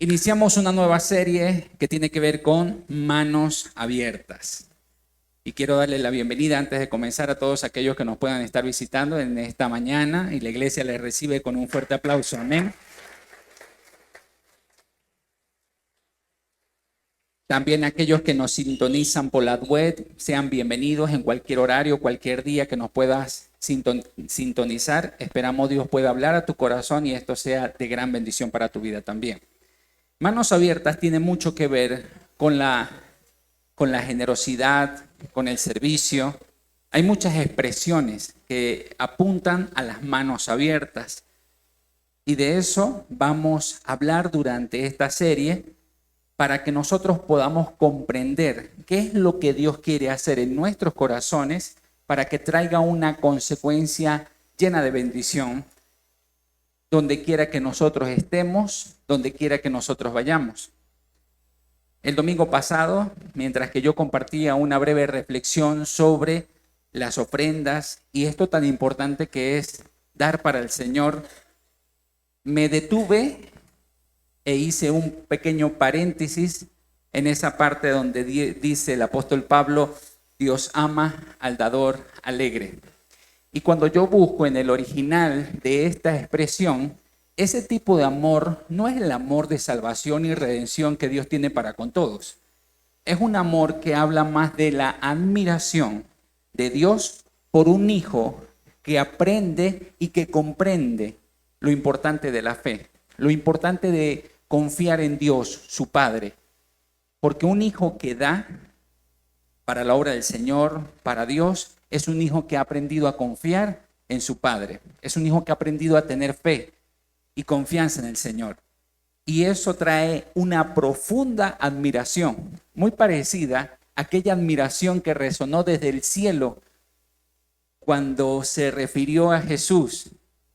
Iniciamos una nueva serie que tiene que ver con manos abiertas. Y quiero darle la bienvenida antes de comenzar a todos aquellos que nos puedan estar visitando en esta mañana y la iglesia les recibe con un fuerte aplauso. Amén. También aquellos que nos sintonizan por la web, sean bienvenidos en cualquier horario, cualquier día que nos puedas sintonizar. Esperamos Dios pueda hablar a tu corazón y esto sea de gran bendición para tu vida también. Manos abiertas tiene mucho que ver con la generosidad, con el servicio. Hay muchas expresiones que apuntan a las manos abiertas. Y de eso vamos a hablar durante esta serie para que nosotros podamos comprender qué es lo que Dios quiere hacer en nuestros corazones para que traiga una consecuencia llena de bendición donde quiera que nosotros estemos, donde quiera que nosotros vayamos. El domingo pasado, mientras que yo compartía una breve reflexión sobre las ofrendas y esto tan importante que es dar para el Señor, me detuve e hice un pequeño paréntesis en esa parte donde dice el apóstol Pablo, Dios ama al dador alegre. Y cuando yo busco en el original de esta expresión, ese tipo de amor no es el amor de salvación y redención que Dios tiene para con todos. Es un amor que habla más de la admiración de Dios por un hijo que aprende y que comprende lo importante de la fe, lo importante de confiar en Dios, su Padre. Porque un hijo que da para la obra del Señor, para Dios, es un hijo que ha aprendido a confiar en su Padre. Es un hijo que ha aprendido a tener fe y confianza en el Señor. Y eso trae una profunda admiración, muy parecida a aquella admiración que resonó desde el cielo cuando se refirió a Jesús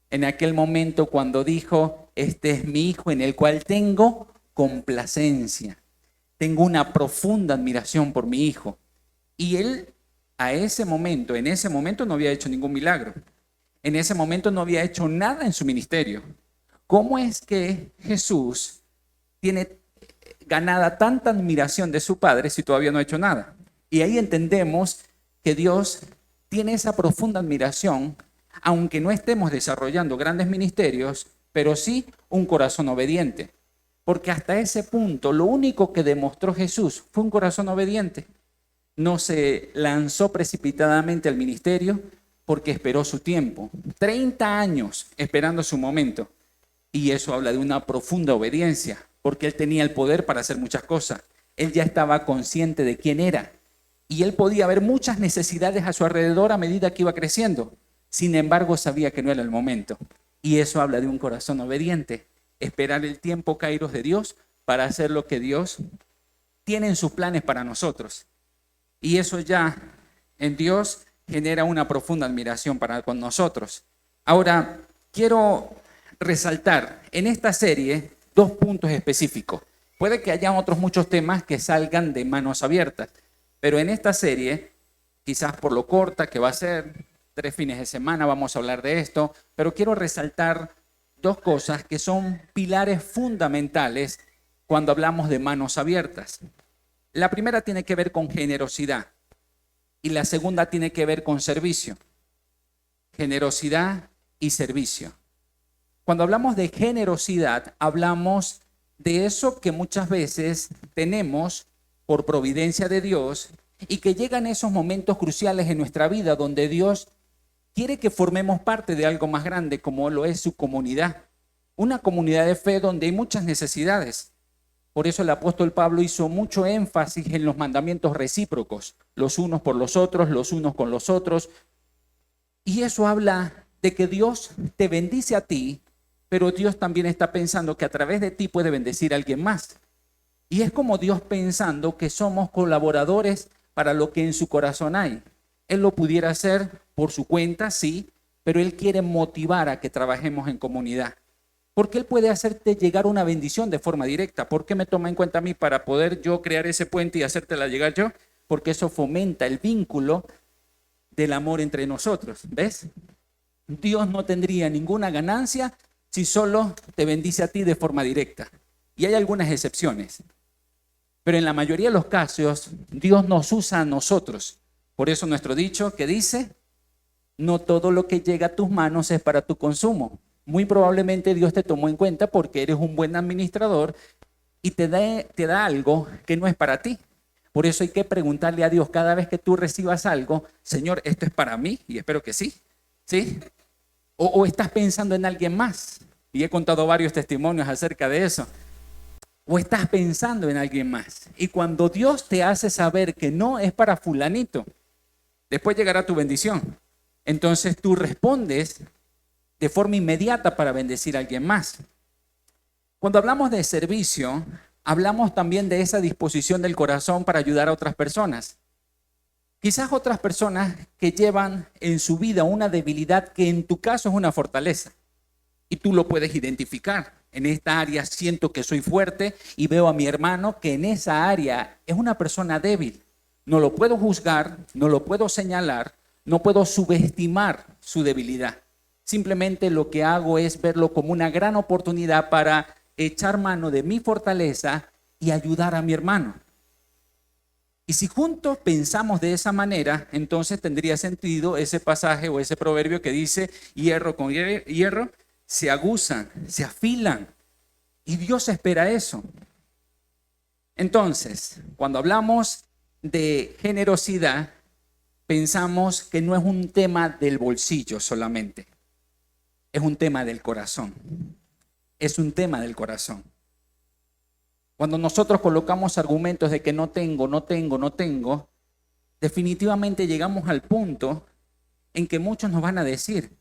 en aquel momento cuando dijo, este es mi hijo en el cual tengo complacencia. Tengo una profunda admiración por mi hijo. Y él en ese momento no había hecho ningún milagro. En ese momento no había hecho nada en su ministerio. ¿Cómo es que Jesús tiene ganada tanta admiración de su Padre si todavía no ha hecho nada? Y ahí entendemos que Dios tiene esa profunda admiración, aunque no estemos desarrollando grandes ministerios, pero sí un corazón obediente. Porque hasta ese punto lo único que demostró Jesús fue un corazón obediente. No se lanzó precipitadamente al ministerio porque esperó su tiempo. 30 años esperando su momento. Y eso habla de una profunda obediencia, porque él tenía el poder para hacer muchas cosas. Él ya estaba consciente de quién era. Y él podía ver muchas necesidades a su alrededor a medida que iba creciendo. Sin embargo, sabía que no era el momento. Y eso habla de un corazón obediente. Esperar el tiempo, kairos, de Dios para hacer lo que Dios tiene en sus planes para nosotros. Y eso ya en Dios genera una profunda admiración para con nosotros. Ahora, quiero resaltar en esta serie 2 puntos específicos. Puede que haya otros muchos temas que salgan de manos abiertas, pero en esta serie, quizás por lo corta que va a ser, 3 fines de semana vamos a hablar de esto, pero quiero resaltar 2 cosas que son pilares fundamentales cuando hablamos de manos abiertas. La primera tiene que ver con generosidad y la segunda tiene que ver con servicio. Generosidad y servicio. Cuando hablamos de generosidad, hablamos de eso que muchas veces tenemos por providencia de Dios y que llegan esos momentos cruciales en nuestra vida donde Dios quiere que formemos parte de algo más grande como lo es su comunidad. Una comunidad de fe donde hay muchas necesidades. Por eso el apóstol Pablo hizo mucho énfasis en los mandamientos recíprocos, los unos por los otros, los unos con los otros. Y eso habla de que Dios te bendice a ti, pero Dios también está pensando que a través de ti puede bendecir a alguien más. Y es como Dios pensando que somos colaboradores para lo que en su corazón hay. Él lo pudiera hacer por su cuenta, sí, pero Él quiere motivar a que trabajemos en comunidad. Porque Él puede hacerte llegar una bendición de forma directa. ¿Por qué me toma en cuenta a mí para poder yo crear ese puente y hacértela llegar yo? Porque eso fomenta el vínculo del amor entre nosotros. ¿Ves? Dios no tendría ninguna ganancia si solo te bendice a ti de forma directa. y hay algunas excepciones. Pero en la mayoría de los casos, Dios nos usa a nosotros. Por eso nuestro dicho que dice, no todo lo que llega a tus manos es para tu consumo. Muy probablemente Dios te tomó en cuenta porque eres un buen administrador y te da algo que no es para ti. Por eso hay que preguntarle a Dios cada vez que tú recibas algo, Señor, ¿esto es para mí? Y espero que sí. ¿Sí? O estás pensando en alguien más. Y he contado varios testimonios acerca de eso. O estás pensando en alguien más. Y cuando Dios te hace saber que no es para fulanito, después llegará tu bendición. Entonces tú respondes de forma inmediata para bendecir a alguien más. Cuando hablamos de servicio, hablamos también de esa disposición del corazón para ayudar a otras personas. Quizás otras personas que llevan en su vida una debilidad que en tu caso es una fortaleza. Y tú lo puedes identificar. En esta área siento que soy fuerte y veo a mi hermano que en esa área es una persona débil. No lo puedo juzgar, no lo puedo señalar, no puedo subestimar su debilidad. Simplemente lo que hago es verlo como una gran oportunidad para echar mano de mi fortaleza y ayudar a mi hermano. Y si juntos pensamos de esa manera, entonces tendría sentido ese pasaje o ese proverbio que dice, hierro con hierro se aguzan, se afilan. Y Dios espera eso. Entonces, cuando hablamos de generosidad, pensamos que no es un tema del bolsillo solamente. Es un tema del corazón. Es un tema del corazón. Cuando nosotros colocamos argumentos de que no tengo, definitivamente llegamos al punto en que muchos nos van a decir,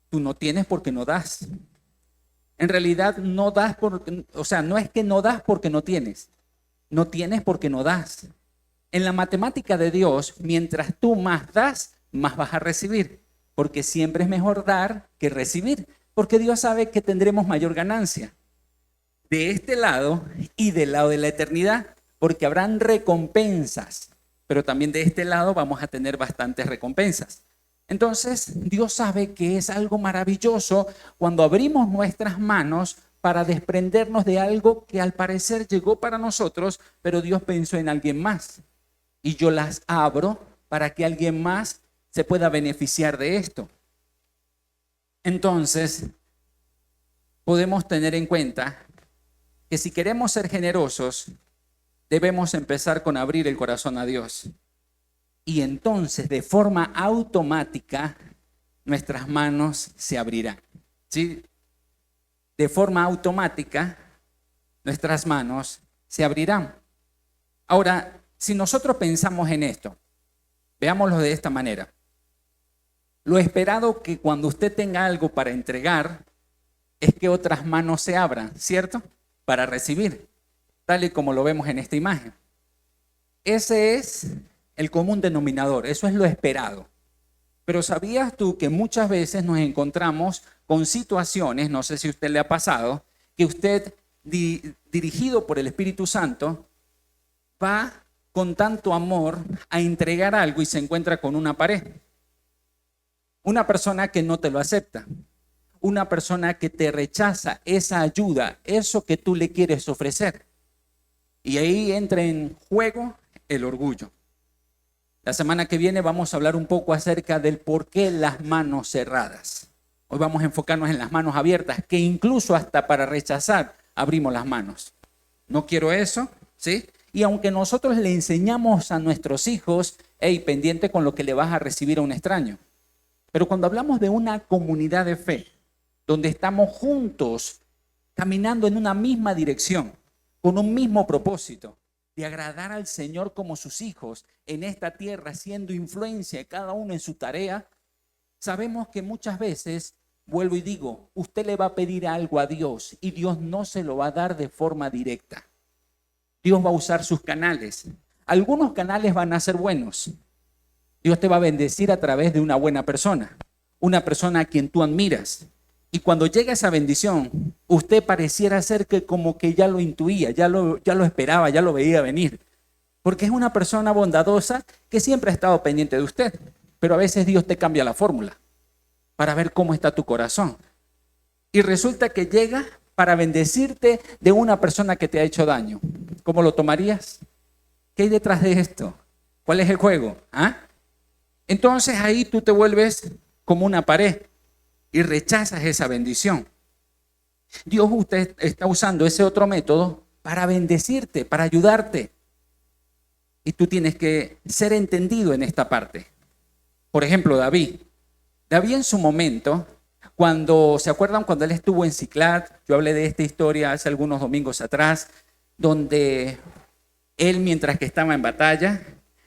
tú no tienes porque no das. En realidad no das no es que no das porque no tienes. No tienes porque no das. En la matemática de Dios, mientras tú más das, más vas a recibir. Porque siempre es mejor dar que recibir. Porque Dios sabe que tendremos mayor ganancia. De este lado y del lado de la eternidad. Porque habrán recompensas. Pero también de este lado vamos a tener bastantes recompensas. Entonces, Dios sabe que es algo maravilloso cuando abrimos nuestras manos para desprendernos de algo que al parecer llegó para nosotros, pero Dios pensó en alguien más. Y yo las abro para que alguien más se pueda beneficiar de esto. Entonces, podemos tener en cuenta que si queremos ser generosos, debemos empezar con abrir el corazón a Dios. Y entonces, de forma automática, nuestras manos se abrirán. ¿Sí? De forma automática, nuestras manos se abrirán. Ahora, si nosotros pensamos en esto, veámoslo de esta manera. Lo esperado que cuando usted tenga algo para entregar es que otras manos se abran, ¿cierto? Para recibir, tal y como lo vemos en esta imagen. Ese es el común denominador, eso es lo esperado. Pero ¿sabías tú que muchas veces nos encontramos con situaciones, no sé si a usted le ha pasado, que usted dirigido por el Espíritu Santo va con tanto amor a entregar algo y se encuentra con una pared? Una persona que no te lo acepta, una persona que te rechaza esa ayuda, eso que tú le quieres ofrecer. Y ahí entra en juego el orgullo. La semana que viene vamos a hablar un poco acerca del por qué las manos cerradas. Hoy vamos a enfocarnos en las manos abiertas, que incluso hasta para rechazar abrimos las manos. No quiero eso, ¿sí? Y aunque nosotros le enseñamos a nuestros hijos, hey, pendiente con lo que le vas a recibir a un extraño. Pero cuando hablamos de una comunidad de fe, donde estamos juntos, caminando en una misma dirección, con un mismo propósito, de agradar al Señor como sus hijos en esta tierra, siendo influencia cada uno en su tarea, sabemos que muchas veces, vuelvo y digo, usted le va a pedir algo a Dios y Dios no se lo va a dar de forma directa. Dios va a usar sus canales. Algunos canales van a ser buenos. Dios te va a bendecir a través de una buena persona, una persona a quien tú admiras. Y cuando llega esa bendición, usted pareciera ser que como que ya lo intuía, ya lo esperaba, ya lo veía venir. Porque es una persona bondadosa que siempre ha estado pendiente de usted. Pero a veces Dios te cambia la fórmula para ver cómo está tu corazón. Y resulta que llega para bendecirte de una persona que te ha hecho daño. ¿Cómo lo tomarías? ¿Qué hay detrás de esto? ¿Cuál es el juego? ¿Ah? Entonces ahí tú te vuelves como una pared y rechazas esa bendición. Dios usted está usando ese otro método para bendecirte, para ayudarte. Y tú tienes que ser entendido en esta parte. Por ejemplo, David. David en su momento, ¿se acuerdan cuando él estuvo en Siclag? Yo hablé de esta historia hace algunos domingos atrás, donde él, mientras que estaba en batalla,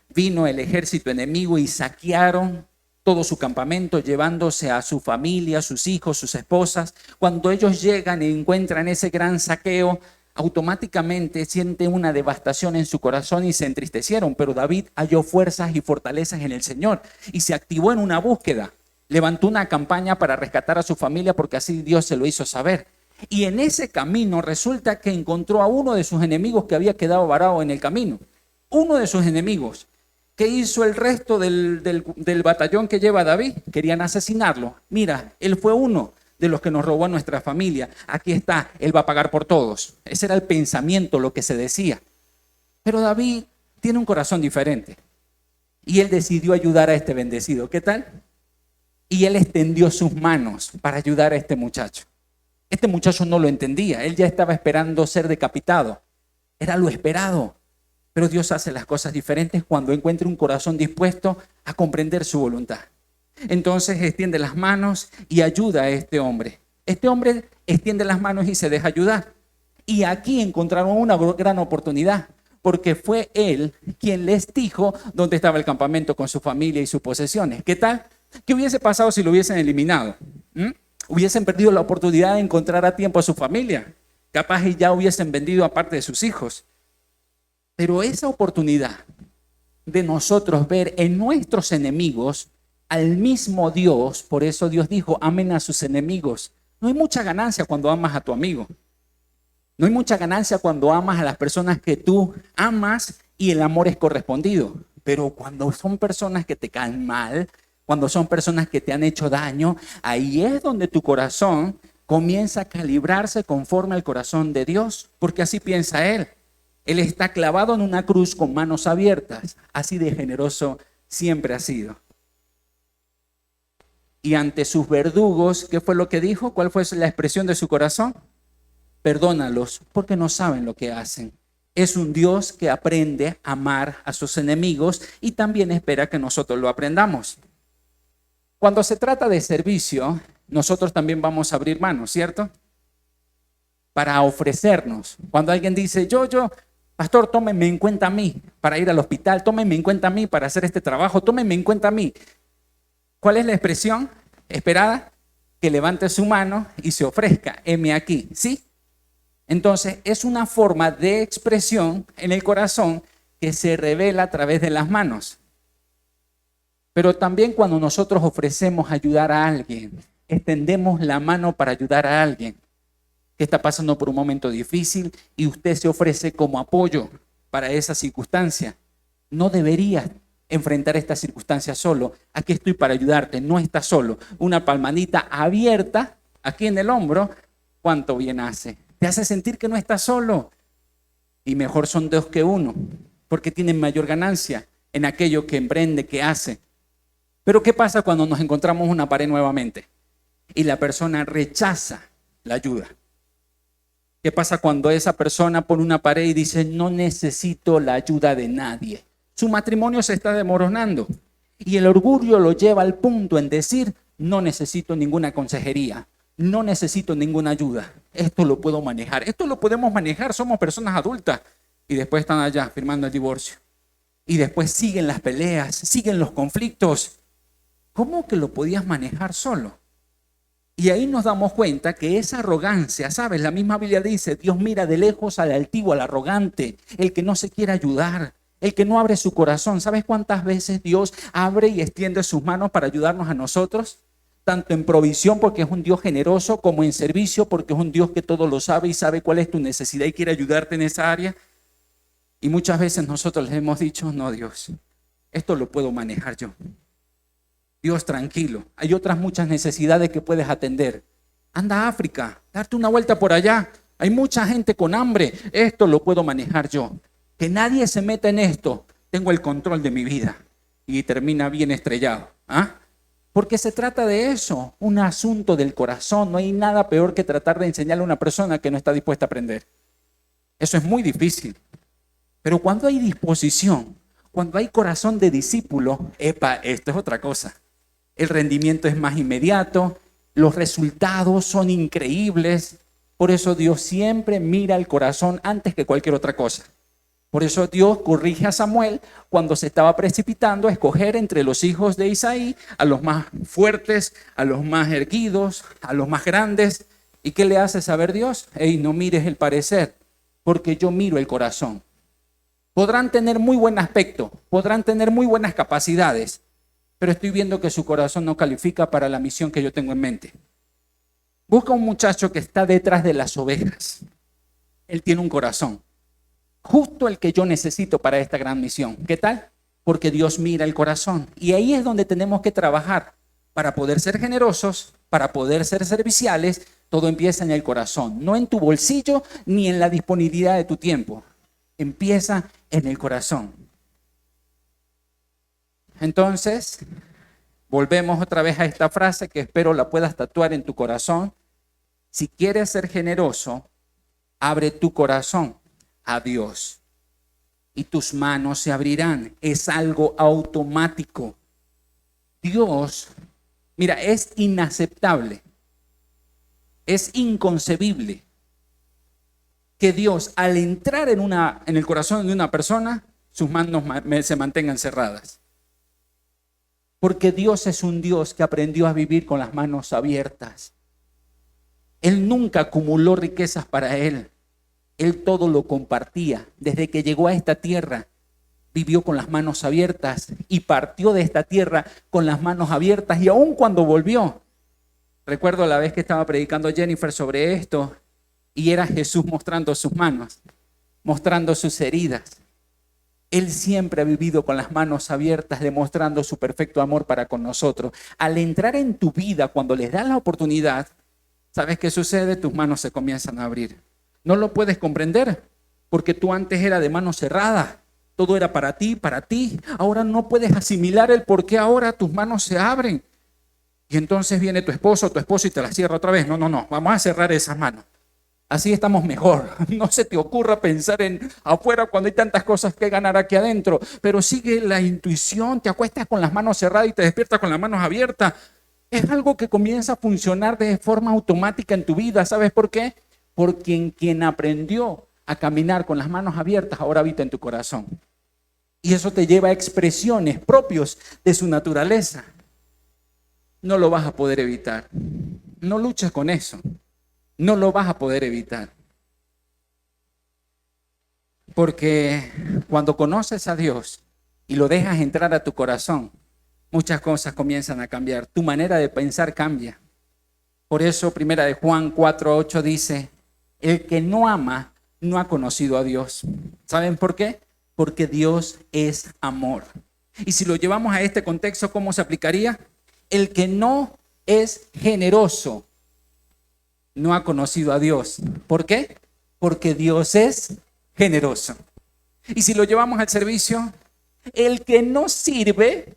vino el ejército enemigo y saquearon todo su campamento, llevándose a su familia, a sus hijos, sus esposas. Cuando ellos llegan y encuentran ese gran saqueo, automáticamente sienten una devastación en su corazón y se entristecieron. Pero David halló fuerzas y fortalezas en el Señor y se activó en una búsqueda. Levantó una campaña para rescatar a su familia porque así Dios se lo hizo saber. Y en ese camino resulta que encontró a uno de sus enemigos que había quedado varado en el camino. Uno de sus enemigos. ¿Qué hizo el resto del batallón que lleva David? Querían asesinarlo. Mira, él fue uno de los que nos robó a nuestra familia. Aquí está, él va a pagar por todos. Ese era el pensamiento, lo que se decía. Pero David tiene un corazón diferente. Y él decidió ayudar a este bendecido. ¿Qué tal? Y él extendió sus manos para ayudar a este muchacho. Este muchacho no lo entendía. Él ya estaba esperando ser decapitado. Era lo esperado. Pero Dios hace las cosas diferentes cuando encuentra un corazón dispuesto a comprender su voluntad. Entonces extiende las manos y ayuda a este hombre. Este hombre extiende las manos y se deja ayudar. Y aquí encontraron una gran oportunidad, porque fue él quien les dijo dónde estaba el campamento con su familia y sus posesiones. ¿Qué tal? ¿Qué hubiese pasado si lo hubiesen eliminado? Hubiesen perdido la oportunidad de encontrar a tiempo a su familia. Capaz y ya hubiesen vendido a parte de sus hijos. Pero esa oportunidad de nosotros ver en nuestros enemigos al mismo Dios, por eso Dios dijo, amen a sus enemigos. No hay mucha ganancia cuando amas a tu amigo. No hay mucha ganancia cuando amas a las personas que tú amas y el amor es correspondido. Pero cuando son personas que te caen mal, cuando son personas que te han hecho daño, ahí es donde tu corazón comienza a calibrarse conforme al corazón de Dios, porque así piensa Él. Él está clavado en una cruz con manos abiertas, así de generoso siempre ha sido. Y ante sus verdugos, ¿qué fue lo que dijo? ¿Cuál fue la expresión de su corazón? Perdónalos, porque no saben lo que hacen. Es un Dios que aprende a amar a sus enemigos y también espera que nosotros lo aprendamos. Cuando se trata de servicio, nosotros también vamos a abrir manos, ¿cierto? Para ofrecernos. Cuando alguien dice, pastor, tómenme en cuenta a mí para ir al hospital, tómenme en cuenta a mí para hacer este trabajo, tómenme en cuenta a mí. ¿Cuál es la expresión esperada? Que levante su mano y se ofrezca, heme aquí, ¿sí? Entonces, es una forma de expresión en el corazón que se revela a través de las manos. Pero también cuando nosotros ofrecemos ayudar a alguien, extendemos la mano para ayudar a alguien que está pasando por un momento difícil y usted se ofrece como apoyo para esa circunstancia. No deberías enfrentar esta circunstancia solo. Aquí estoy para ayudarte, no estás solo. Una palmadita abierta aquí en el hombro, ¿cuánto bien hace? Te hace sentir que no estás solo. Y mejor son dos que uno, porque tienen mayor ganancia en aquello que emprende, que hace. Pero ¿qué pasa cuando nos encontramos una pared nuevamente y la persona rechaza la ayuda? ¿Qué pasa cuando esa persona pone una pared y dice, no necesito la ayuda de nadie? Su matrimonio se está desmoronando y el orgullo lo lleva al punto en decir, no necesito ninguna consejería, no necesito ninguna ayuda. Esto lo puedo manejar, esto lo podemos manejar, somos personas adultas. Y después están allá firmando el divorcio. Y después siguen las peleas, siguen los conflictos. ¿Cómo que lo podías manejar solo? Y ahí nos damos cuenta que esa arrogancia, ¿sabes? La misma Biblia dice, Dios mira de lejos al altivo, al arrogante, el que no se quiere ayudar, el que no abre su corazón. ¿Sabes cuántas veces Dios abre y extiende sus manos para ayudarnos a nosotros? Tanto en provisión, porque es un Dios generoso, como en servicio, porque es un Dios que todo lo sabe y sabe cuál es tu necesidad y quiere ayudarte en esa área. Y muchas veces nosotros les hemos dicho, no, Dios, esto lo puedo manejar yo. Dios, tranquilo, hay otras muchas necesidades que puedes atender. Anda a África, darte una vuelta por allá. Hay mucha gente con hambre. Esto lo puedo manejar yo. Que nadie se meta en esto. Tengo el control de mi vida. Y termina bien estrellado. ¿Ah? Porque se trata de eso, un asunto del corazón. No hay nada peor que tratar de enseñarle a una persona que no está dispuesta a aprender. Eso es muy difícil. Pero cuando hay disposición, cuando hay corazón de discípulo, esto es otra cosa. El rendimiento es más inmediato, los resultados son increíbles. Por eso Dios siempre mira el corazón antes que cualquier otra cosa. Por eso Dios corrige a Samuel cuando se estaba precipitando a escoger entre los hijos de Isaí a los más fuertes, a los más erguidos, a los más grandes. ¿Y qué le hace saber Dios? Ey, no mires el parecer, porque yo miro el corazón. Podrán tener muy buen aspecto, podrán tener muy buenas capacidades, pero estoy viendo que su corazón no califica para la misión que yo tengo en mente. Busca un muchacho que está detrás de las ovejas. Él tiene un corazón, justo el que yo necesito para esta gran misión. ¿Qué tal? Porque Dios mira el corazón. Y ahí es donde tenemos que trabajar para poder ser generosos, para poder ser serviciales. Todo empieza en el corazón, no en tu bolsillo ni en la disponibilidad de tu tiempo. Empieza en el corazón. Entonces, volvemos otra vez a esta frase que espero la puedas tatuar en tu corazón. Si quieres ser generoso, abre tu corazón a Dios y tus manos se abrirán. Es algo automático. Dios, mira, es inaceptable, es inconcebible que Dios, al entrar en el corazón de una persona, sus manos se mantengan cerradas. Porque Dios es un Dios que aprendió a vivir con las manos abiertas. Él nunca acumuló riquezas para él. Él todo lo compartía. Desde que llegó a esta tierra, vivió con las manos abiertas y partió de esta tierra con las manos abiertas. Y aun cuando volvió, recuerdo la vez que estaba predicando Jennifer sobre esto, y era Jesús mostrando sus manos, mostrando sus heridas. Él siempre ha vivido con las manos abiertas, demostrando su perfecto amor para con nosotros. Al entrar en tu vida, cuando les das la oportunidad, ¿sabes qué sucede? Tus manos se comienzan a abrir. No lo puedes comprender, porque tú antes era de mano cerrada. Todo era para ti, para ti. Ahora no puedes asimilar el por qué ahora tus manos se abren. Y entonces viene tu esposo o tu esposo y te la cierra otra vez. No, vamos a cerrar esas manos. Así estamos mejor. No se te ocurra pensar en afuera cuando hay tantas cosas que ganar aquí adentro. Pero sigue la intuición, te acuestas con las manos cerradas y te despiertas con las manos abiertas. Es algo que comienza a funcionar de forma automática en tu vida. ¿Sabes por qué? Porque quien aprendió a caminar con las manos abiertas ahora habita en tu corazón. Y eso te lleva a expresiones propias de su naturaleza. No lo vas a poder evitar. No luches con eso. No lo vas a poder evitar. Porque cuando conoces a Dios y lo dejas entrar a tu corazón, muchas cosas comienzan a cambiar. Tu manera de pensar cambia. Por eso, 1 de Juan 4:8 dice, el que no ama no ha conocido a Dios. ¿Saben por qué? Porque Dios es amor. Y si lo llevamos a este contexto, ¿cómo se aplicaría? El que no es generoso no ha conocido a Dios. ¿Por qué? Porque Dios es generoso. Y si lo llevamos al servicio, el que no sirve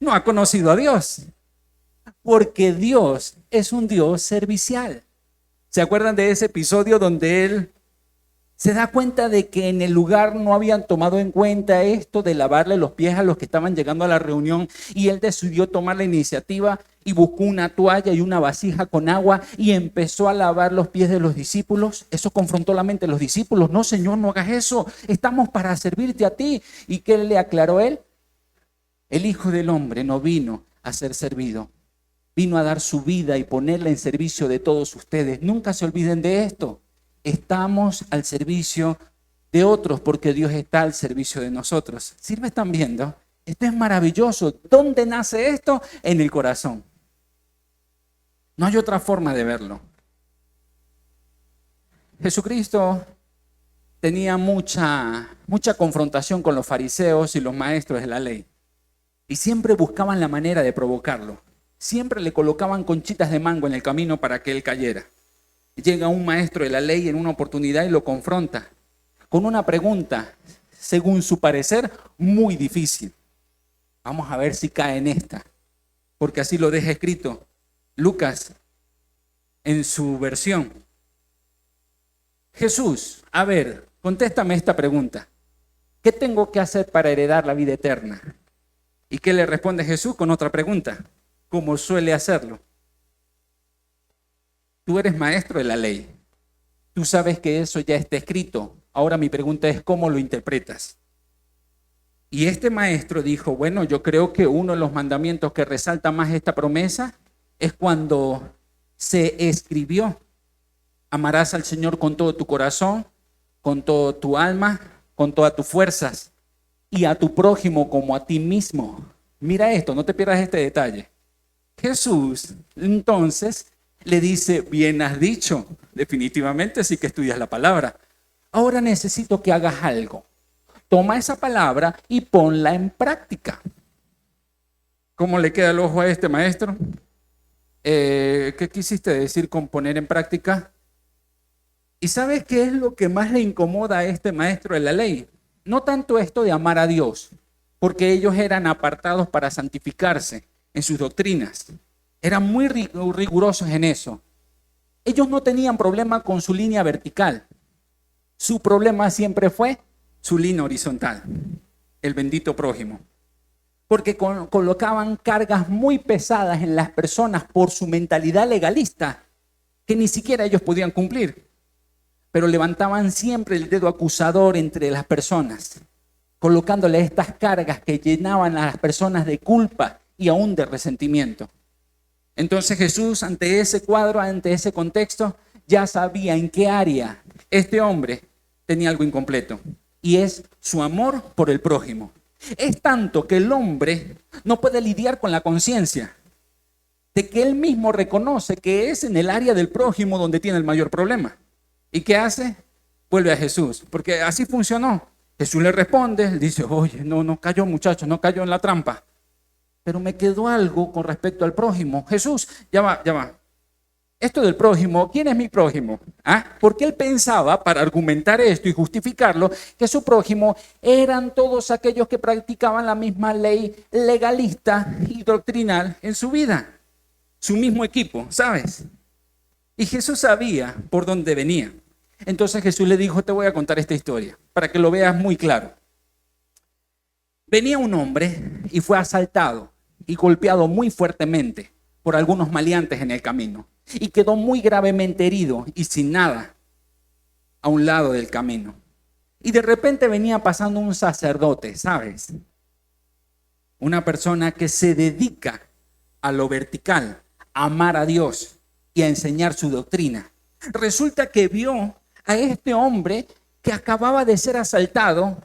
no ha conocido a Dios. Porque Dios es un Dios servicial. ¿Se acuerdan de ese episodio donde él se da cuenta de que en el lugar no habían tomado en cuenta esto de lavarle los pies a los que estaban llegando a la reunión? Y él decidió tomar la iniciativa y buscó una toalla y una vasija con agua y empezó a lavar los pies de los discípulos. Eso confrontó la mente de los discípulos. No, Señor, no hagas eso. Estamos para servirte a ti. ¿Y qué le aclaró él? El Hijo del Hombre no vino a ser servido. Vino a dar su vida y ponerla en servicio de todos ustedes. Nunca se olviden de esto. Estamos al servicio de otros porque Dios está al servicio de nosotros. ¿Sí me están viendo? Esto es maravilloso. ¿Dónde nace esto? En el corazón. No hay otra forma de verlo. Jesucristo tenía mucha confrontación con los fariseos y los maestros de la ley. Y siempre buscaban la manera de provocarlo. siempre le colocaban conchitas de mango en el camino para que él cayera. Llega un maestro de la ley en una oportunidad y lo confronta con una pregunta, según su parecer, muy difícil. Vamos a ver si cae en esta, porque así lo deja escrito Lucas en su versión. Jesús, a ver, contéstame esta pregunta. ¿Qué tengo que hacer para heredar la vida eterna? ¿Y qué le responde Jesús con otra pregunta? Como suele hacerlo. Tú eres maestro de la ley. Tú sabes que eso ya está escrito. Ahora mi pregunta es, ¿cómo lo interpretas? Y este maestro dijo, bueno, yo creo que uno de los mandamientos que resalta más esta promesa es cuando se escribió: amarás al Señor con todo tu corazón, con toda tu alma, con todas tus fuerzas, y a tu prójimo como a ti mismo. Mira esto, no te pierdas este detalle. Jesús entonces le dice, bien has dicho, definitivamente sí que estudias la palabra. Ahora necesito que hagas algo. Toma esa palabra y ponla en práctica. ¿Cómo le queda el ojo a este maestro? ¿Qué quisiste decir con poner en práctica? ¿Y sabes qué es lo que más le incomoda a este maestro de la ley? No tanto esto de amar a Dios, porque ellos eran apartados para santificarse en sus doctrinas. Eran muy rigurosos en eso. Ellos no tenían problema con su línea vertical. Su problema siempre fue su línea horizontal, el bendito prójimo. Porque colocaban cargas muy pesadas en las personas por su mentalidad legalista, que ni siquiera ellos podían cumplir. Pero levantaban siempre el dedo acusador entre las personas, colocándole estas cargas que llenaban a las personas de culpa y aún de resentimiento. Entonces Jesús, ante ese cuadro, ante ese contexto, ya sabía en qué área este hombre tenía algo incompleto, y es su amor por el prójimo. Es tanto que el hombre no puede lidiar con la conciencia de que él mismo reconoce que es en el área del prójimo donde tiene el mayor problema. ¿Y qué hace? Vuelve a Jesús, porque así funcionó. Jesús le responde, dice, oye, no cayó muchacho, no cayó en la trampa. Pero me quedó algo con respecto al prójimo. Jesús, ya va. Esto del prójimo, ¿quién es mi prójimo? Porque él pensaba, para argumentar esto y justificarlo, que su prójimo eran todos aquellos que practicaban la misma ley legalista y doctrinal en su vida. Su mismo equipo, ¿sabes? Y Jesús sabía por dónde venía. Entonces Jesús le dijo, te voy a contar esta historia, para que lo veas muy claro. Venía un hombre y fue asaltado y golpeado muy fuertemente por algunos maleantes en el camino. Y quedó muy gravemente herido y sin nada a un lado del camino. Y de repente venía pasando un sacerdote, ¿sabes? Una persona que se dedica a lo vertical, a amar a Dios y a enseñar su doctrina. Resulta que vio a este hombre que acababa de ser asaltado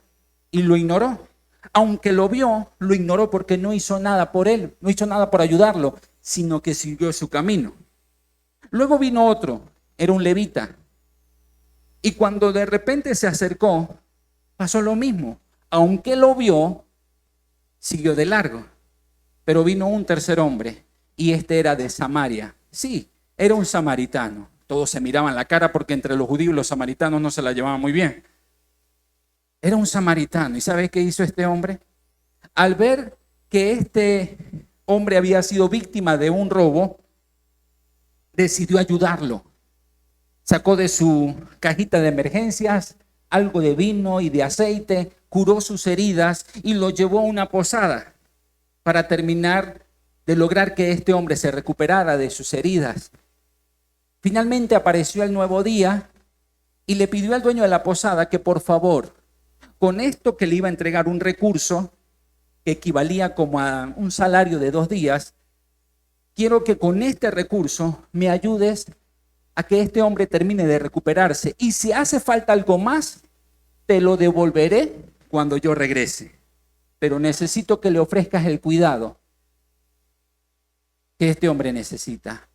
y lo ignoró. Aunque lo vio, lo ignoró porque no hizo nada por él, no hizo nada por ayudarlo, sino que siguió su camino. Luego vino otro, era un levita. Y cuando de repente se acercó, pasó lo mismo. Aunque lo vio, siguió de largo. Pero vino un tercer hombre, y este era de Samaria. Sí, era un samaritano. Todos se miraban la cara porque entre los judíos y los samaritanos no se la llevaban muy bien. Era un samaritano. ¿Y sabes qué hizo este hombre? Al ver que este hombre había sido víctima de un robo, decidió ayudarlo. Sacó de su cajita de emergencias algo de vino y de aceite, curó sus heridas y lo llevó a una posada para terminar de lograr que este hombre se recuperara de sus heridas. Finalmente apareció el nuevo día y le pidió al dueño de la posada que por favor, con esto que le iba a entregar un recurso que equivalía como a un salario de 2 días, quiero que con este recurso me ayudes a que este hombre termine de recuperarse. Y si hace falta algo más, te lo devolveré cuando yo regrese. Pero necesito que le ofrezcas el cuidado que este hombre necesita.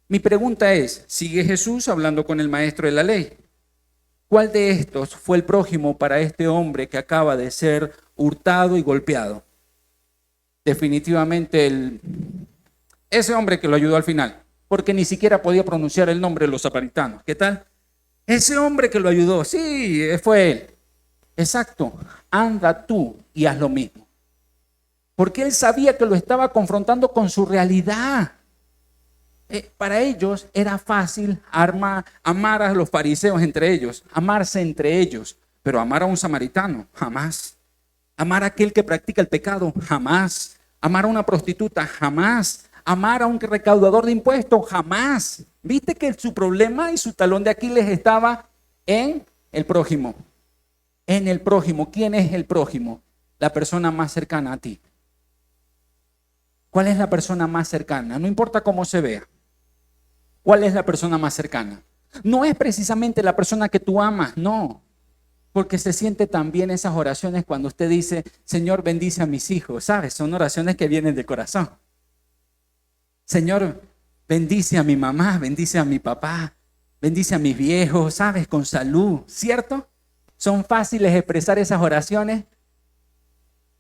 Mi pregunta es, ¿sigue Jesús hablando con el maestro de la ley? ¿Cuál de estos fue el prójimo para este hombre que acaba de ser hurtado y golpeado? Definitivamente Ese hombre que lo ayudó al final, porque ni siquiera podía pronunciar el nombre de los samaritanos. ¿Qué tal? Ese hombre que lo ayudó, sí, fue él. Exacto, anda tú y haz lo mismo. Porque él sabía que lo estaba confrontando con su realidad. Para ellos era fácil amar a los fariseos entre ellos, amarse entre ellos, pero amar a un samaritano, jamás. Amar a aquel que practica el pecado, jamás. Amar a una prostituta, jamás. Amar a un recaudador de impuestos, jamás. Viste que su problema y su talón de Aquiles estaba en el prójimo. En el prójimo. ¿Quién es el prójimo? La persona más cercana a ti. ¿Cuál es la persona más cercana? No importa cómo se vea. ¿Cuál es la persona más cercana? No es precisamente la persona que tú amas, no. Porque se siente también esas oraciones cuando usted dice, Señor, bendice a mis hijos. ¿Sabes? Son oraciones que vienen del corazón. Señor, bendice a mi mamá, bendice a mi papá, bendice a mis viejos, ¿sabes? Con salud, ¿cierto? Son fáciles expresar esas oraciones.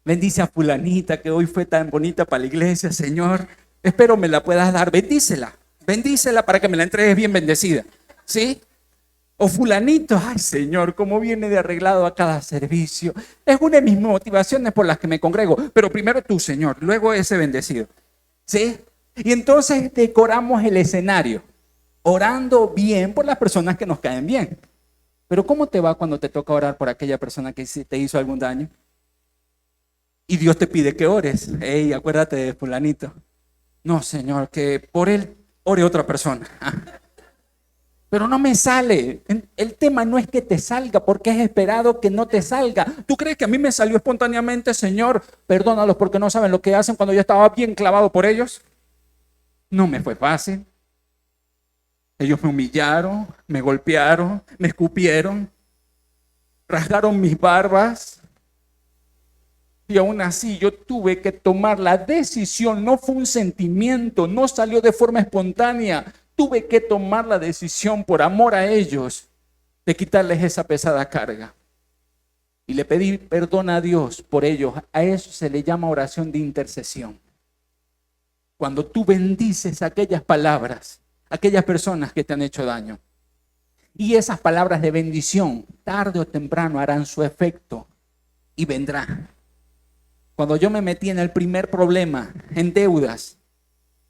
Bendice a fulanita que hoy fue tan bonita para la iglesia, Señor. Espero me la puedas dar. Bendícela. Bendícela para que me la entregues bien bendecida. ¿Sí? O fulanito, ay Señor, cómo viene de arreglado a cada servicio. Es una de mis motivaciones por las que me congrego. Pero primero tú, Señor, luego ese bendecido. ¿Sí? Y entonces decoramos el escenario, orando bien por las personas que nos caen bien. Pero ¿cómo te va cuando te toca orar por aquella persona que te hizo algún daño? Y Dios te pide que ores. Ey, acuérdate de fulanito. No, Señor, que por él ore otra persona. Pero no me sale. El tema no es que te salga, porque es esperado que no te salga. ¿Tú crees que a mí me salió espontáneamente, Señor? Perdónalos porque no saben lo que hacen cuando yo estaba bien clavado por ellos. No me fue fácil. Ellos me humillaron, me golpearon, me escupieron, rasgaron mis barbas. Y aún así yo tuve que tomar la decisión. No fue un sentimiento, no salió de forma espontánea. Tuve que tomar la decisión por amor a ellos de quitarles esa pesada carga. Y le pedí perdón a Dios por ellos. A eso se le llama oración de intercesión. Cuando tú bendices aquellas palabras, aquellas personas que te han hecho daño. Y esas palabras de bendición, tarde o temprano harán su efecto y vendrá. Cuando yo me metí en el primer problema, en deudas,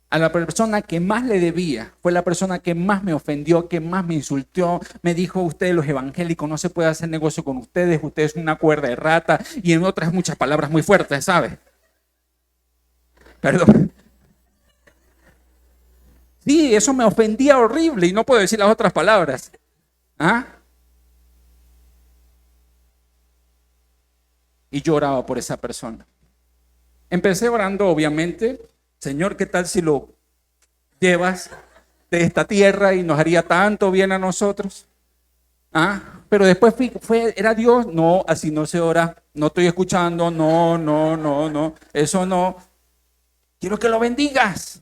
a la persona que más le debía, fue la persona que más me ofendió, que más me insultó, me dijo, ustedes los evangélicos no se puede hacer negocio con ustedes son una cuerda de rata, y en otras muchas palabras muy fuertes, ¿sabes? Perdón. Sí, eso me ofendía horrible y no puedo decir las otras palabras. ¿Ah? Y yo oraba por esa persona. Empecé orando, obviamente, Señor, ¿qué tal si lo llevas de esta tierra y nos haría tanto bien a nosotros? ¿Ah? Pero después era Dios, no, así no se ora, no estoy escuchando, no, eso no. Quiero que lo bendigas.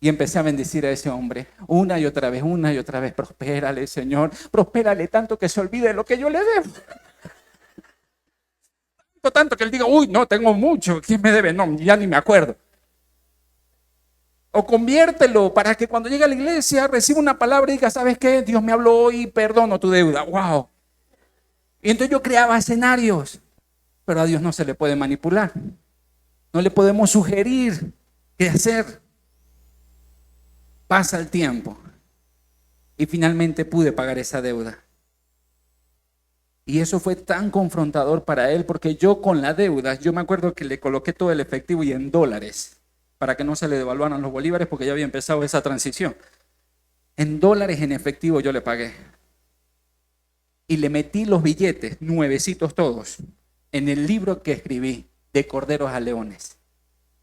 Y empecé a bendecir a ese hombre una y otra vez, prospérale, Señor, prospérale tanto que se olvide de lo que yo le debo. Tanto que él diga, uy, no, tengo mucho, ¿quién me debe? No, ya ni me acuerdo. O conviértelo para que cuando llegue a la iglesia reciba una palabra y diga, ¿sabes qué? Dios me habló hoy, perdono tu deuda. ¡Wow! Y entonces yo creaba escenarios, pero a Dios no se le puede manipular. No le podemos sugerir qué hacer. Pasa el tiempo y finalmente pude pagar esa deuda. Y eso fue tan confrontador para él porque yo con la deuda, yo me acuerdo que le coloqué todo el efectivo y en dólares para que no se le devaluaran los bolívares porque ya había empezado esa transición. En dólares en efectivo yo le pagué. Y le metí los billetes, nuevecitos todos, en el libro que escribí de Corderos a Leones.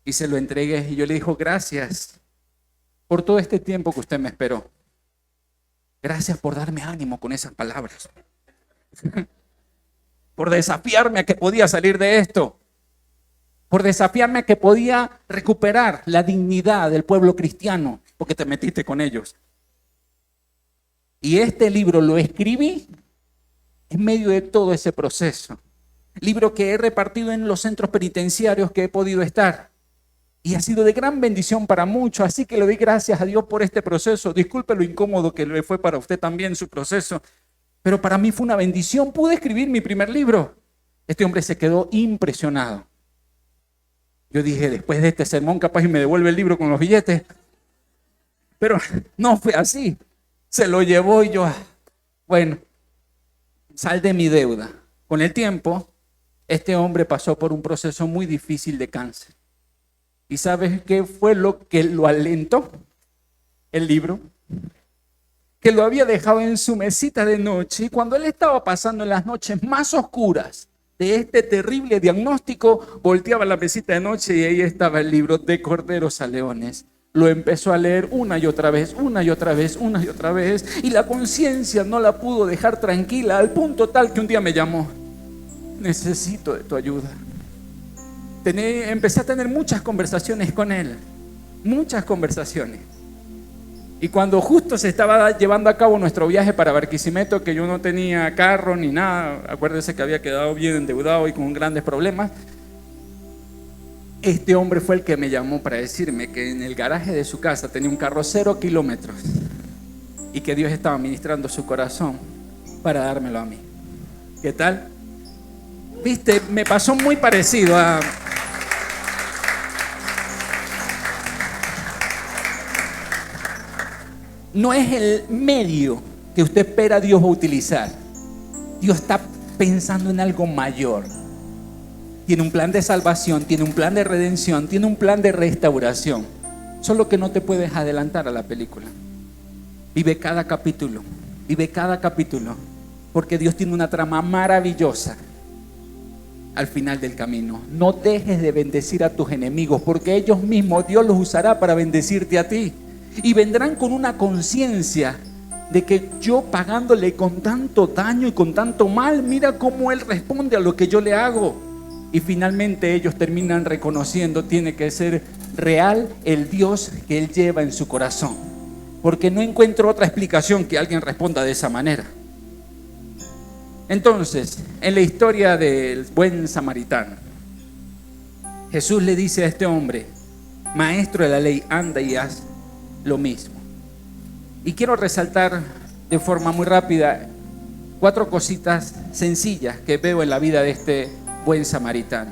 Y se lo entregué y yo le dije, gracias por todo este tiempo que usted me esperó. Gracias por darme ánimo con esas palabras. Por desafiarme a que podía salir de esto. Por desafiarme a que podía recuperar la dignidad del pueblo cristiano, porque te metiste con ellos. Y este libro lo escribí en medio de todo ese proceso. Libro que he repartido en los centros penitenciarios que he podido estar. Y ha sido de gran bendición para muchos, así que le doy gracias a Dios por este proceso. Disculpe lo incómodo que le fue para usted también su proceso, pero para mí fue una bendición. Pude escribir mi primer libro. Este hombre se quedó impresionado. Yo dije, después de este sermón, capaz y me devuelve el libro con los billetes. Pero no fue así. Se lo llevó y yo, bueno, sal de mi deuda. Con el tiempo, este hombre pasó por un proceso muy difícil de cáncer. ¿Y sabes qué fue lo que lo alentó? El libro. Que lo había dejado en su mesita de noche. Y cuando él estaba pasando en las noches más oscuras de este terrible diagnóstico, volteaba la mesita de noche y ahí estaba el libro De Corderos a Leones. Lo empezó a leer una y otra vez, una y otra vez, una y otra vez. Y la conciencia no la pudo dejar tranquila al punto tal que un día me llamó. Necesito de tu ayuda. Empecé a tener muchas conversaciones con él. Muchas conversaciones. Y cuando justo se estaba llevando a cabo nuestro viaje para Barquisimeto, que yo no tenía carro ni nada, acuérdese que había quedado bien endeudado y con grandes problemas, este hombre fue el que me llamó para decirme que en el garaje de su casa tenía un carro 0 kilómetros y que Dios estaba ministrando su corazón para dármelo a mí. ¿Qué tal? Viste, me pasó muy parecido a... No es el medio que usted espera a Dios utilizar. Dios está pensando en algo mayor. Tiene un plan de salvación, tiene un plan de redención, tiene un plan de restauración. Solo que no te puedes adelantar a la película. Vive cada capítulo, porque Dios tiene una trama maravillosa al final del camino. No dejes de bendecir a tus enemigos, porque ellos mismos Dios los usará para bendecirte a ti. Y vendrán con una conciencia de que yo pagándole con tanto daño y con tanto mal, mira cómo Él responde a lo que yo le hago. Y finalmente ellos terminan reconociendo, tiene que ser real el Dios que Él lleva en su corazón. Porque no encuentro otra explicación que alguien responda de esa manera. Entonces, en la historia del buen samaritano, Jesús le dice a este hombre, maestro de la ley, anda y haz lo mismo. Y quiero resaltar de forma muy rápida 4 cositas sencillas que veo en la vida de este buen samaritano.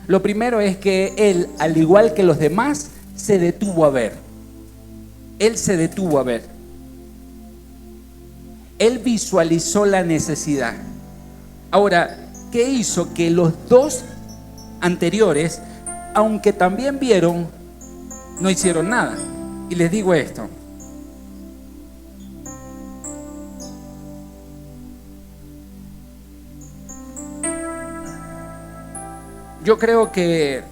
Lo primero es que él, al igual que los demás, se detuvo a ver. Él se detuvo a ver. Él visualizó la necesidad. Ahora, ¿qué hizo? Que los 2 anteriores, aunque también vieron, no hicieron nada. Y les digo esto. Yo creo que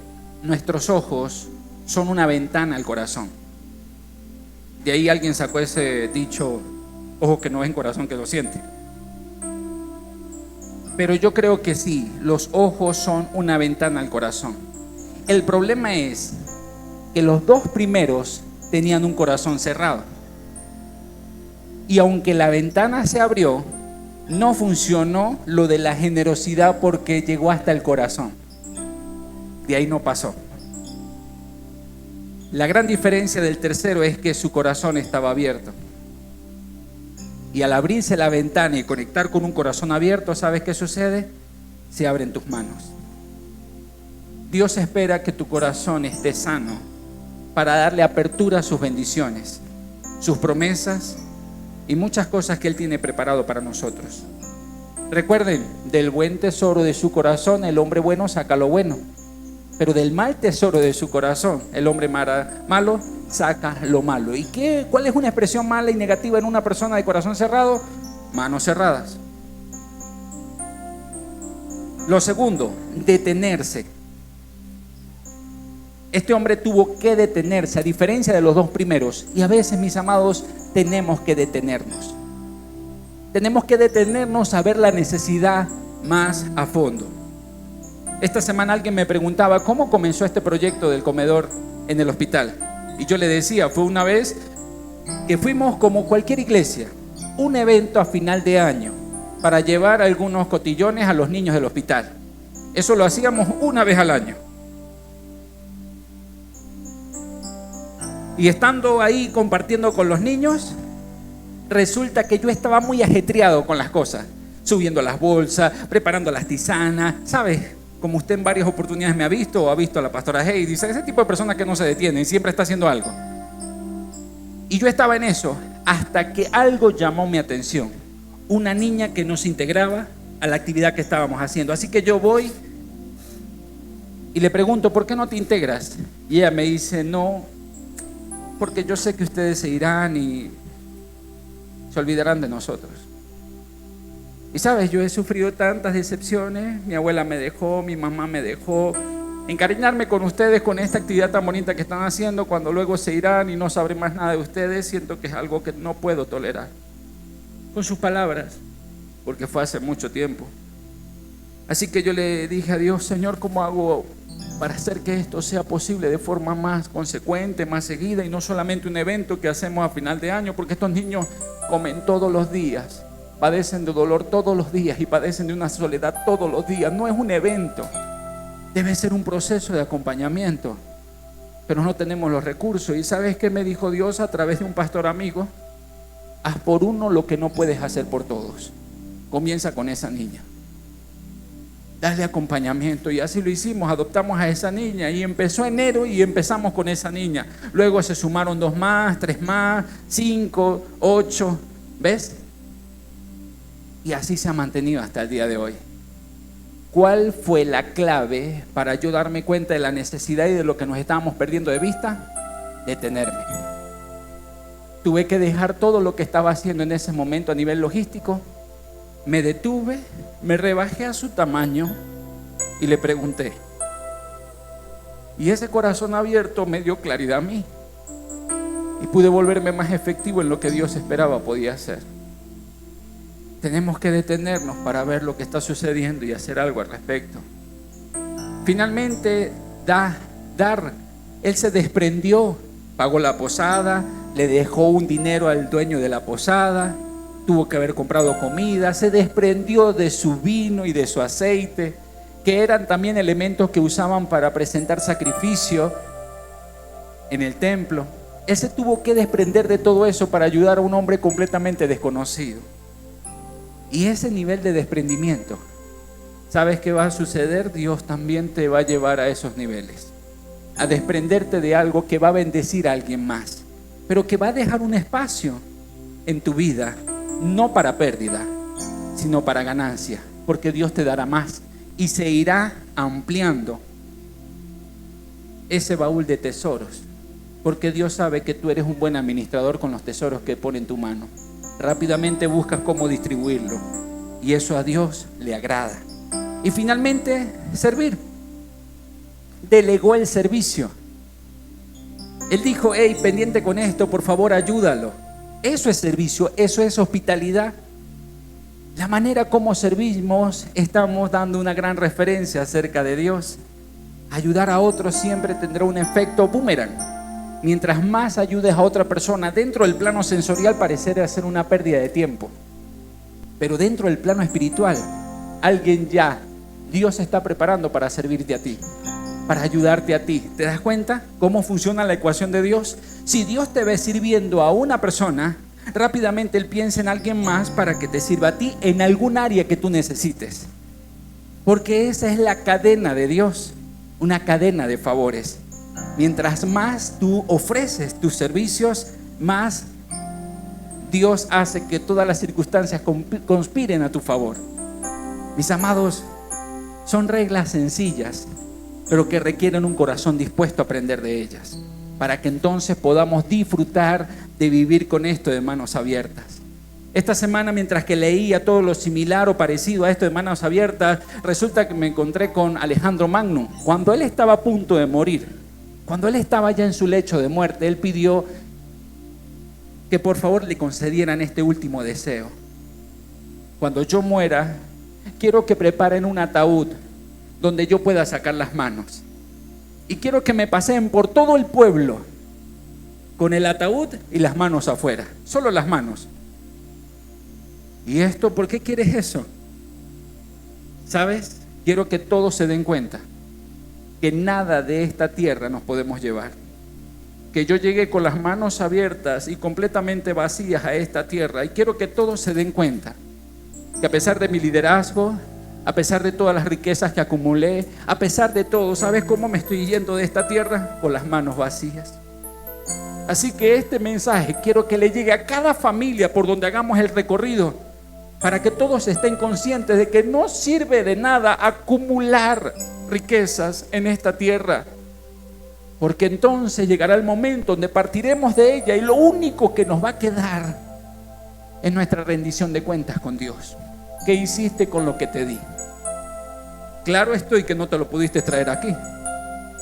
nuestros ojos son una ventana al corazón. De ahí alguien sacó ese dicho, ojo que no ven, corazón que lo siente. Pero yo creo que sí, los ojos son una ventana al corazón. El problema es que los 2 primeros tenían un corazón cerrado. Y aunque la ventana se abrió, no funcionó lo de la generosidad porque llegó hasta el corazón. De ahí no pasó. La gran diferencia del tercero es que su corazón estaba abierto. Y al abrirse la ventana y conectar con un corazón abierto, ¿sabes qué sucede? Se abren tus manos. Dios espera que tu corazón esté sano para darle apertura a sus bendiciones, sus promesas y muchas cosas que Él tiene preparado para nosotros. Recuerden, del buen tesoro de su corazón el hombre bueno saca lo bueno, pero del mal tesoro de su corazón el hombre malo saca lo malo. ¿Y cuál es una expresión mala y negativa en una persona de corazón cerrado? Manos cerradas. Lo segundo, detenerse. Este hombre tuvo que detenerse, a diferencia de los 2 primeros. Y a veces, mis amados, tenemos que detenernos. Tenemos que detenernos a ver la necesidad más a fondo. Esta semana alguien me preguntaba cómo comenzó este proyecto del comedor en el hospital. Y yo le decía, fue una vez que fuimos como cualquier iglesia, un evento a final de año para llevar algunos cotillones a los niños del hospital. Eso lo hacíamos una vez al año. Y estando ahí compartiendo con los niños, resulta que yo estaba muy ajetreado con las cosas, subiendo las bolsas, preparando las tisanas, ¿sabes? Como usted en varias oportunidades me ha visto o ha visto a la pastora Heidi, dice, ese tipo de persona que no se detiene y siempre está haciendo algo. Y yo estaba en eso hasta que algo llamó mi atención. Una niña que no se integraba a la actividad que estábamos haciendo. Así que yo voy y le pregunto, ¿por qué no te integras? Y ella me dice, no, porque yo sé que ustedes se irán y se olvidarán de nosotros. Y sabes, yo he sufrido tantas decepciones. Mi abuela me dejó, mi mamá me dejó. Encariñarme con ustedes, con esta actividad tan bonita que están haciendo, cuando luego se irán y no sabré más nada de ustedes, siento que es algo que no puedo tolerar. Con sus palabras, porque fue hace mucho tiempo. Así que yo le dije a Dios, Señor, ¿cómo hago para hacer que esto sea posible de forma más consecuente, más seguida, y no solamente un evento que hacemos a final de año? Porque estos niños comen todos los días, padecen de dolor todos los días y padecen de una soledad todos los días. No es un evento, debe ser un proceso de acompañamiento, pero no tenemos los recursos. ¿Y sabes qué me dijo Dios a través de un pastor amigo? Haz por uno lo que no puedes hacer por todos. Comienza con esa niña, dale acompañamiento. Y así lo hicimos, adoptamos a esa niña y empezó enero y empezamos con esa niña. Luego se sumaron 2 más, 3 más, 5, 8, ¿ves? Y así se ha mantenido hasta el día de hoy. ¿Cuál fue la clave para yo darme cuenta de la necesidad y de lo que nos estábamos perdiendo de vista? Detenerme. Tuve que dejar todo lo que estaba haciendo en ese momento a nivel logístico. Me detuve, me rebajé a su tamaño y le pregunté. Y ese corazón abierto me dio claridad a mí. Y pude volverme más efectivo en lo que Dios esperaba podía hacer. Tenemos que detenernos para ver lo que está sucediendo y hacer algo al respecto. Finalmente, él se desprendió, pagó la posada, le dejó un dinero al dueño de la posada, tuvo que haber comprado comida, se desprendió de su vino y de su aceite, que eran también elementos que usaban para presentar sacrificio en el templo. Él se tuvo que desprender de todo eso para ayudar a un hombre completamente desconocido. Y ese nivel de desprendimiento, ¿sabes qué va a suceder? Dios también te va a llevar a esos niveles, a desprenderte de algo que va a bendecir a alguien más, pero que va a dejar un espacio en tu vida, no para pérdida, sino para ganancia, porque Dios te dará más y se irá ampliando ese baúl de tesoros, porque Dios sabe que tú eres un buen administrador con los tesoros que pone en tu mano. Rápidamente buscas cómo distribuirlo y eso a Dios le agrada. Y finalmente, servir. Delegó el servicio. Él dijo, hey, pendiente con esto, por favor ayúdalo. Eso es servicio, eso es hospitalidad. La manera como servimos, estamos dando una gran referencia acerca de Dios. Ayudar a otros siempre tendrá un efecto boomerang. Mientras más ayudes a otra persona, dentro del plano sensorial parecerá ser una pérdida de tiempo. Pero dentro del plano espiritual, Dios se está preparando para servirte a ti, para ayudarte a ti. ¿Te das cuenta cómo funciona la ecuación de Dios? Si Dios te ve sirviendo a una persona, rápidamente Él piensa en alguien más para que te sirva a ti en algún área que tú necesites. Porque esa es la cadena de Dios, una cadena de favores. Mientras más tú ofreces tus servicios, más Dios hace que todas las circunstancias conspiren a tu favor. Mis amados, son reglas sencillas, pero que requieren un corazón dispuesto a aprender de ellas, para que entonces podamos disfrutar de vivir con esto de manos abiertas. Esta semana, mientras que leía todo lo similar o parecido a esto de manos abiertas, resulta que me encontré con Alejandro Magno. Cuando él estaba a punto de morir, cuando él estaba ya en su lecho de muerte, él pidió que por favor le concedieran este último deseo. Cuando yo muera, quiero que preparen un ataúd donde yo pueda sacar las manos. Y quiero que me paseen por todo el pueblo con el ataúd y las manos afuera, solo las manos. ¿Y esto por qué quieres eso? ¿Sabes? Quiero que todos se den cuenta que nada de esta tierra nos podemos llevar. que yo llegué con las manos abiertas y completamente vacías a esta tierra. Y quiero que todos se den cuenta que a pesar de mi liderazgo, a pesar de todas las riquezas que acumulé, a pesar de todo, ¿sabes cómo me estoy yendo de esta tierra? Con las manos vacías. Así que este mensaje quiero que le llegue a cada familia por donde hagamos el recorrido, para que todos estén conscientes de que no sirve de nada acumular riquezas en esta tierra, porque entonces llegará el momento donde partiremos de ella y lo único que nos va a quedar es nuestra rendición de cuentas con Dios. ¿Qué hiciste con lo que te di? Claro estoy que no te lo pudiste traer aquí,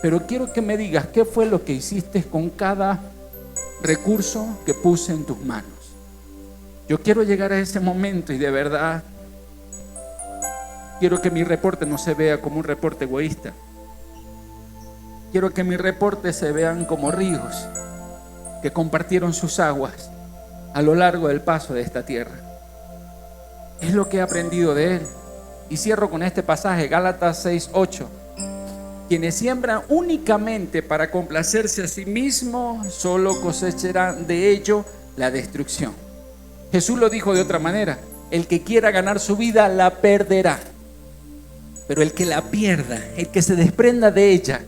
pero quiero que me digas qué fue lo que hiciste con cada recurso que puse en tus manos. Yo quiero llegar a ese momento y de verdad quiero que mi reporte no se vea como un reporte egoísta. Quiero que mis reportes se vean como ríos que compartieron sus aguas a lo largo del paso de esta tierra. Es lo que he aprendido de él. Y cierro con este pasaje, Gálatas 6:8. Quienes siembran únicamente para complacerse a sí mismos, solo cosecharán de ello la destrucción. Jesús lo dijo de otra manera: el que quiera ganar su vida la perderá, pero el que la pierda, el que se desprenda de ella,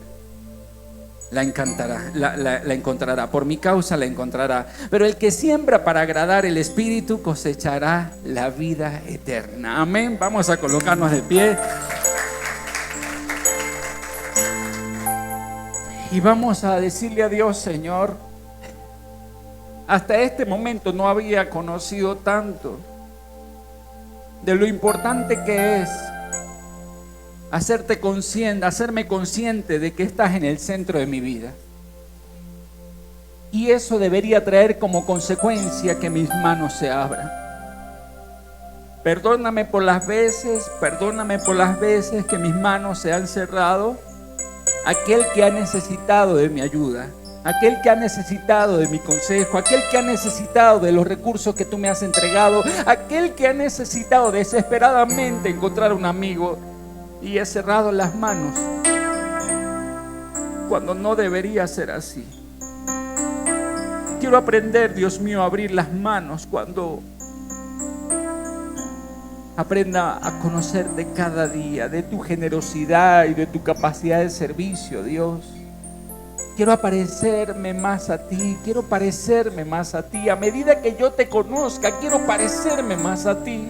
la encontrará. Por mi causa la encontrará. Pero el que siembra para agradar el Espíritu cosechará la vida eterna. Amén. Vamos a colocarnos de pie. Y vamos a decirle a Dios: Señor, hasta este momento no había conocido tanto de lo importante que es hacerme consciente de que estás en el centro de mi vida. Y eso debería traer como consecuencia que mis manos se abran. Perdóname por las veces que mis manos se han cerrado. Aquel que ha necesitado de mi ayuda, aquel que ha necesitado de mi consejo, aquel que ha necesitado de los recursos que tú me has entregado, aquel que ha necesitado desesperadamente encontrar un amigo, y he cerrado las manos cuando no debería ser así. Quiero aprender, Dios mío, a abrir las manos cuando aprenda a conocerte cada día, de tu generosidad y de tu capacidad de servicio, Dios. Quiero parecerme más a ti, A medida que yo te conozca, quiero parecerme más a ti.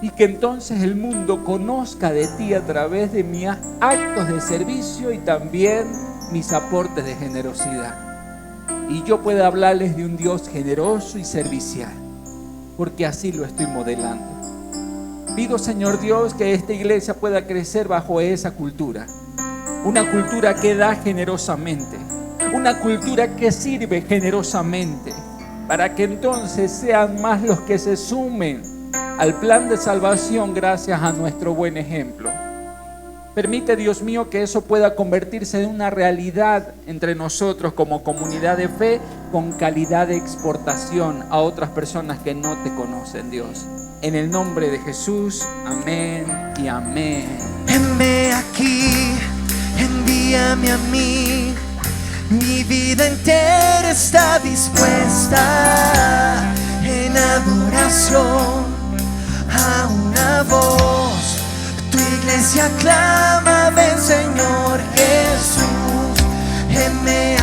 Y que entonces el mundo conozca de ti a través de mis actos de servicio y también mis aportes de generosidad. Y yo pueda hablarles de un Dios generoso y servicial, porque así lo estoy modelando. Pido, Señor Dios, que esta iglesia pueda crecer bajo esa cultura. Una cultura que da generosamente. Una cultura que sirve generosamente. Para que entonces sean más los que se sumen al plan de salvación gracias a nuestro buen ejemplo. Permite, Dios mío, que eso pueda convertirse en una realidad entre nosotros como comunidad de fe, con calidad de exportación a otras personas que no te conocen, Dios. En el nombre de Jesús, amén y amén. Heme aquí, envíame a mí. Mi vida entera está dispuesta en adoración a una voz. Tu iglesia clama, ven Señor Jesús. Heme